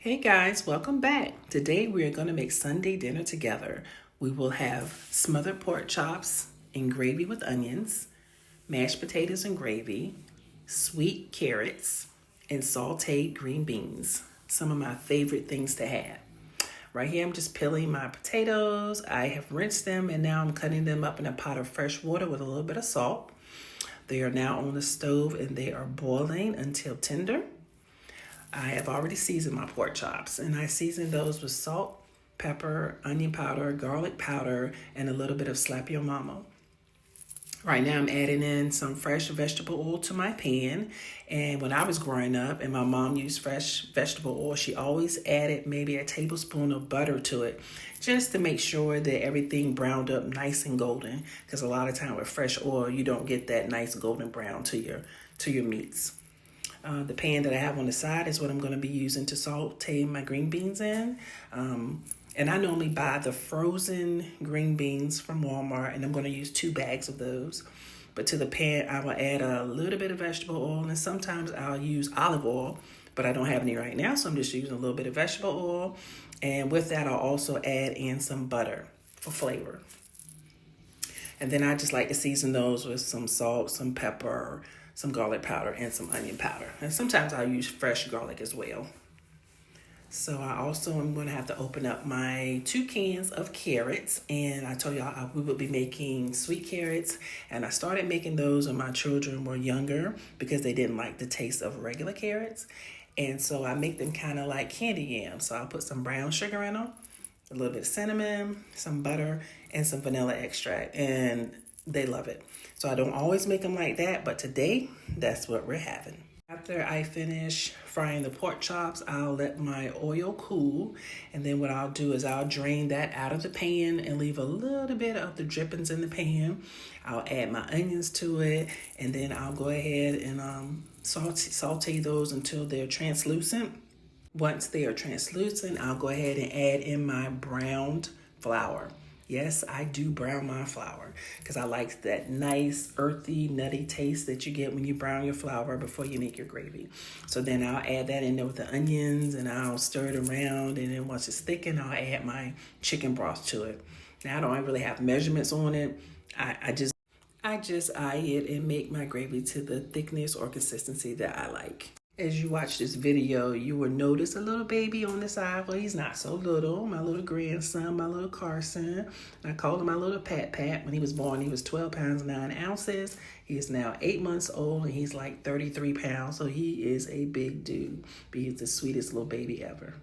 Hey guys, welcome back. Today we are going to make Sunday dinner together. We will have smothered pork chops and gravy with onions, mashed potatoes and gravy, sweet carrots, and sautéed green beans. Some of my favorite things to have. Right here I'm just peeling my potatoes. I have rinsed them and now I'm cutting them up in a pot of fresh water with a little bit of salt. They are now on the stove and they are boiling until tender. I have already seasoned my pork chops, and I seasoned those with salt, pepper, onion powder, garlic powder, and a little bit of Slap Your Mama. Right now I'm adding in some fresh vegetable oil to my pan. And when I was growing up and my mom used fresh vegetable oil, she always added maybe a tablespoon of butter to it just to make sure that everything browned up nice and golden. Because a lot of time with fresh oil, you don't get that nice golden brown to your meats. The pan that I have on the side is what I'm going to be using to saute my green beans in. And I normally buy the frozen green beans from Walmart, and I'm going to use 2 bags of those. But to the pan, I will add a little bit of vegetable oil, and sometimes I'll use olive oil, but I don't have any right now, so I'm just using a little bit of vegetable oil. And with that, I'll also add in some butter for flavor. And then I just like to season those with some salt, some pepper, some garlic powder, and some onion powder. And sometimes I'll use fresh garlic as well. So I also am going to have to open up my 2 cans of carrots. And I told y'all we would be making sweet carrots. And I started making those when my children were younger because they didn't like the taste of regular carrots. And so I make them kind of like candy yams. So I'll put some brown sugar in them, a little bit of cinnamon, some butter, and some vanilla extract. And they love it. So I don't always make them like that, but today, that's what we're having. After I finish frying the pork chops, I'll let my oil cool. And then what I'll do is I'll drain that out of the pan and leave a little bit of the drippings in the pan. I'll add my onions to it, and then I'll go ahead and saute those until they're translucent. Once they are translucent, I'll go ahead and add in my browned flour. Yes, I do brown my flour because I like that nice, earthy, nutty taste that you get when you brown your flour before you make your gravy. So then I'll add that in there with the onions and I'll stir it around. And then once it's thickened, I'll add my chicken broth to it. Now, I don't really have measurements on it. I just eye it and make my gravy to the thickness or consistency that I like. As you watch this video, you will notice a little baby on the side. Well, he's not so little. My little grandson, my little Carson. I called him my little Pat. When he was born, he was 12 pounds, 9 ounces. He is now 8 months old, and he's like 33 pounds. So he is a big dude. But he's the sweetest little baby ever.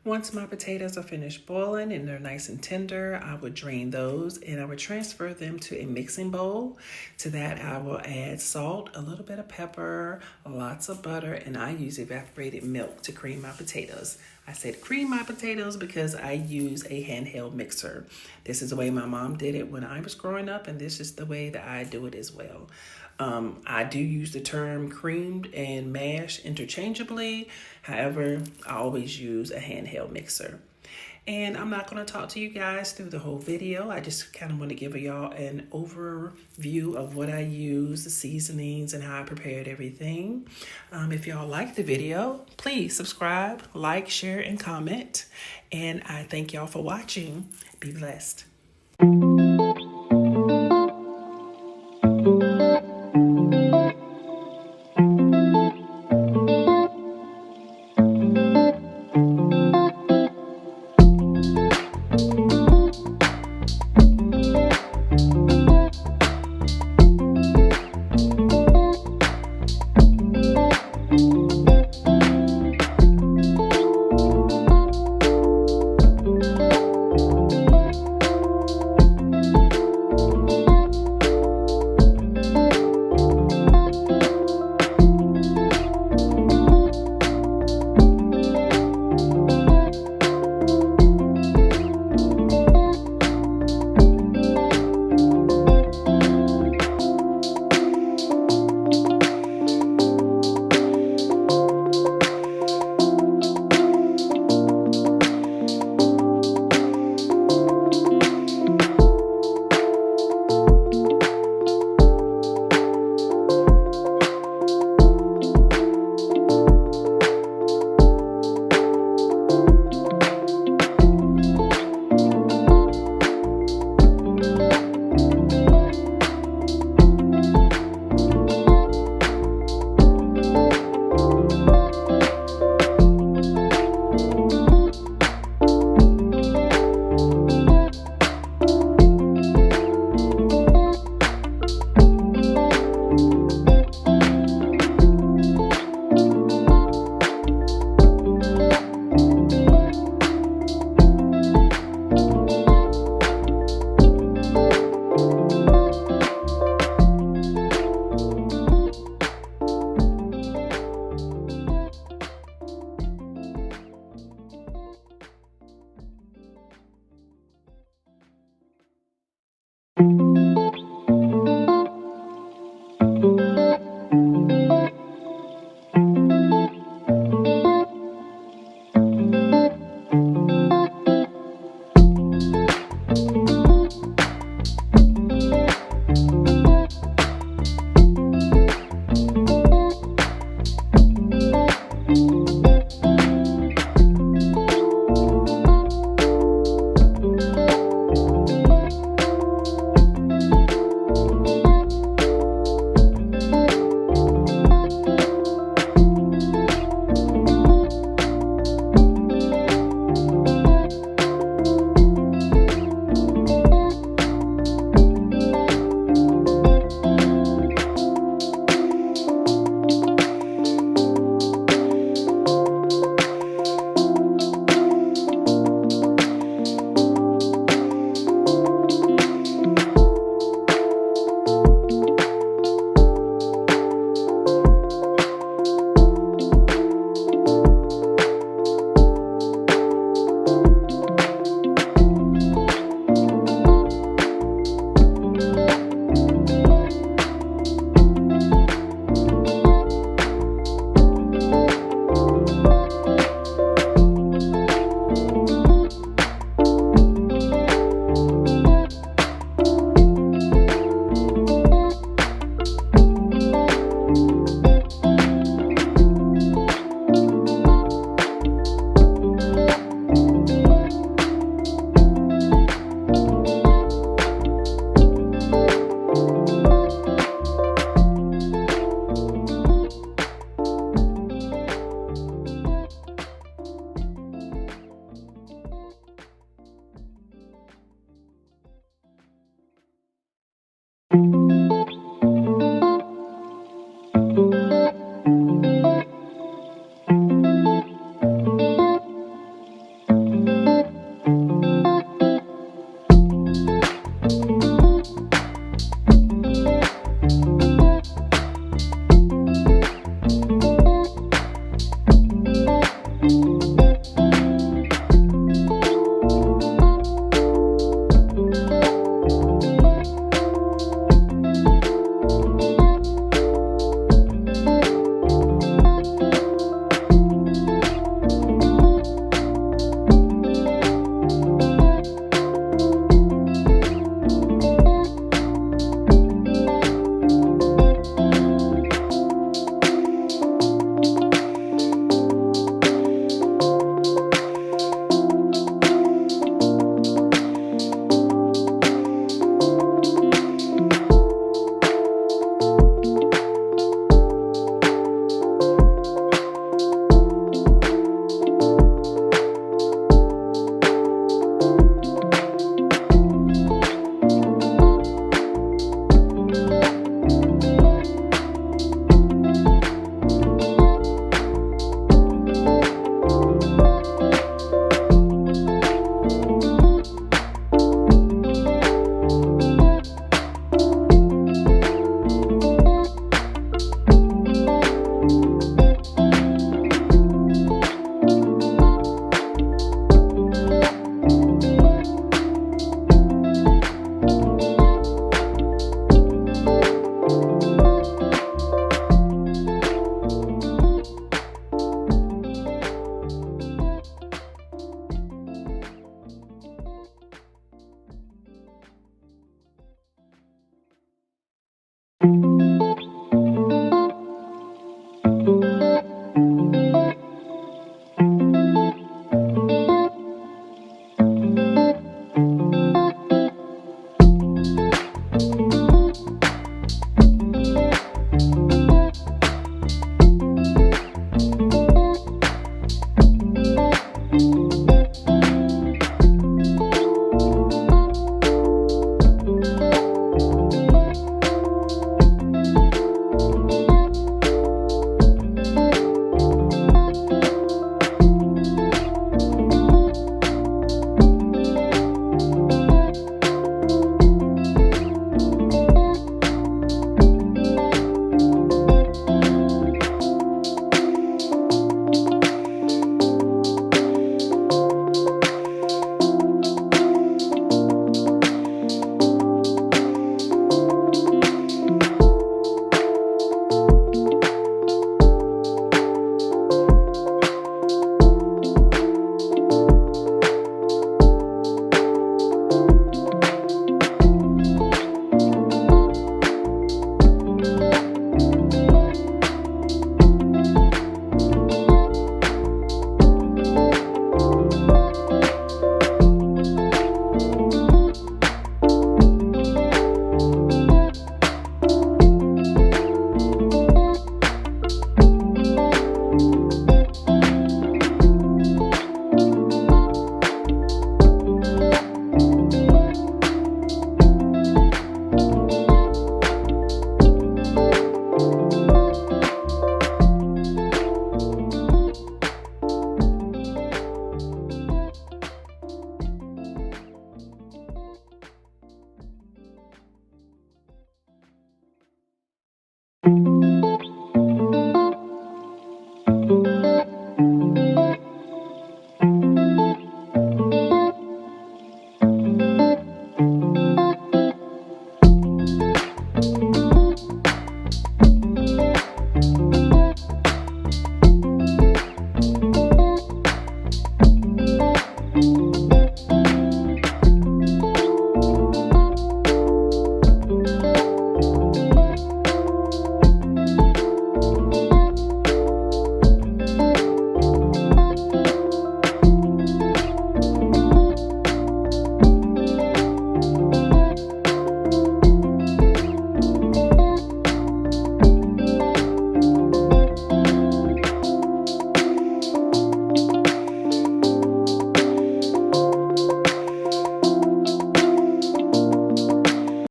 Once my potatoes are finished boiling and they're nice and tender, I would drain those and I would transfer them to a mixing bowl. To that, I will add salt, a little bit of pepper, lots of butter, and I use evaporated milk to cream my potatoes. I said cream my potatoes because I use a handheld mixer. This is the way my mom did it when I was growing up, and this is the way that I do it as well. I do use the term creamed and mashed interchangeably. However, I always use a handheld mixer. And I'm not going to talk to you guys through the whole video. I just kind of want to give y'all an overview of what I use, the seasonings, and how I prepared everything. If y'all like the video, please subscribe, like, share, and comment. And I thank y'all for watching. Be blessed.